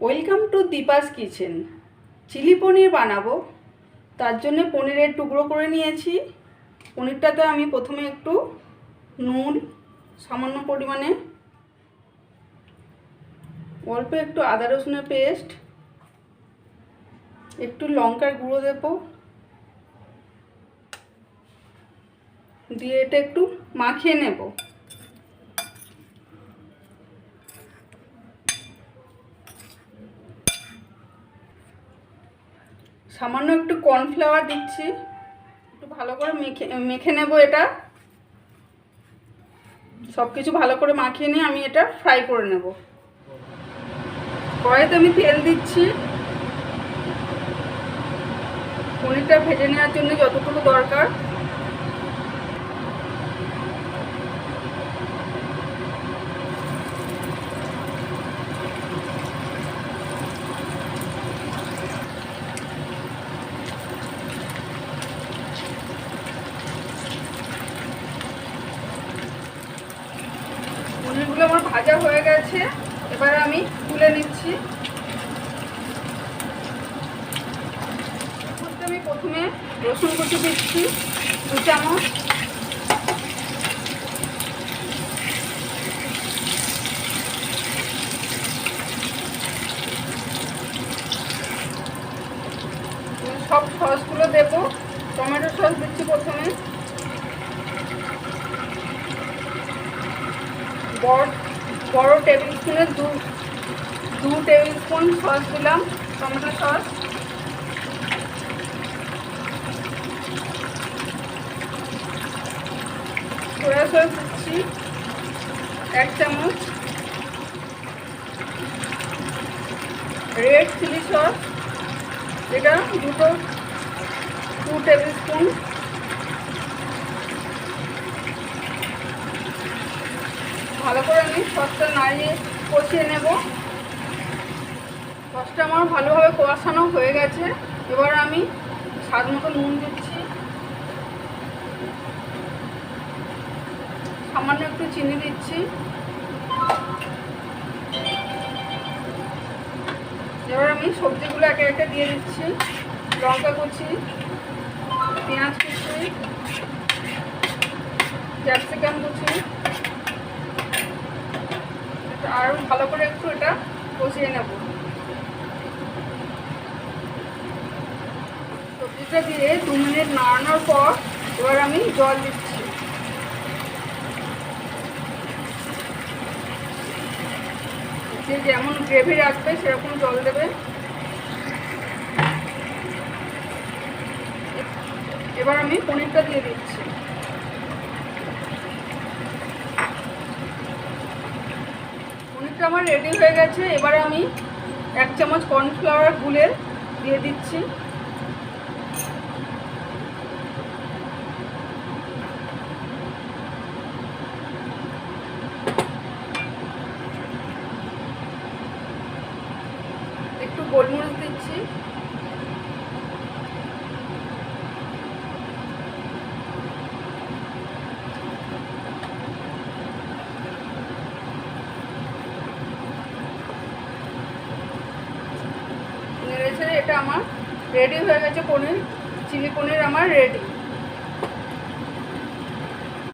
Welcome to Deepa's kitchen. Chilli paneer বানাবো, তার জন্য পনিরের টুকরো করে নিয়েছি। পনিরটাতে আমি প্রথমে একটু নুন, সামান্য পরিমাণে অল্প একটু আদা রসুনের পেস্ট, একটু লঙ্কার গুঁড়ো দেবো, দিয়ে এটা একটু মাখিয়ে নেব। সামান্য একটু কর্নফ্লাওয়ার দিচ্ছি, একটু ভালো করে মেখে নেব। এটা সব কিছু ভালো করে মাখিয়ে নিয়ে আমি এটা ফ্রাই করে নেব। কড়াইতে আমি তেল দিচ্ছি। পনিরটা ভেজে নেওয়ার জন্য যতটুকু দরকার পনিরগুলো আমার ভাজা হয়ে গেছে, এবার আমি তুলে নিচ্ছি। আমি প্রথমে রসুন কুচি দিচ্ছি 2 চামচ, সব সসগুলো দেবো। টমেটো সস দিচ্ছি প্রথমে, বড় টেবিল স্পুনের 2 টেবিল স্পুন সস দিলাম, টমেটো সস। সোয়া সস দিচ্ছি 1 চামচ, রেড চিলি সস এটা 2 টেবিল স্পুন, ভালো করে আমি সসটা নাড়িয়ে কষিয়ে নেব। সসটা আমার ভালোভাবে কষানো হয়ে গেছে, এবার আমি স্বাদ মতো নুন দিচ্ছি, সামান্য একটু চিনি দিচ্ছি। এবার আমি সবজিগুলো একে একে দিয়ে দিচ্ছি। লঙ্কা কুচি, পেঁয়াজ কুচি, ক্যাপসিকাম কুচি, আর ভালো করে একটু এটা কষিয়ে নেব। সবজিটা দিয়ে 2 মিনিট নাড়ানোর পর এবার আমি জল দিচ্ছি। যে যেমন গ্রেভি রাখবে সেরকম জল দেবে। এবার আমি পনিরটা দিয়ে দিচ্ছি। পনিরটা আমার রেডি হয়ে গেছে, এবার আমি 1 চামচ কর্নফ্লাওয়ার গুলে দিয়ে দিচ্ছি। একটু গোলমরিচ দিচ্ছি, এটা আমার রেডি হয়ে গেছে। চিলি পনির আমার রেডি।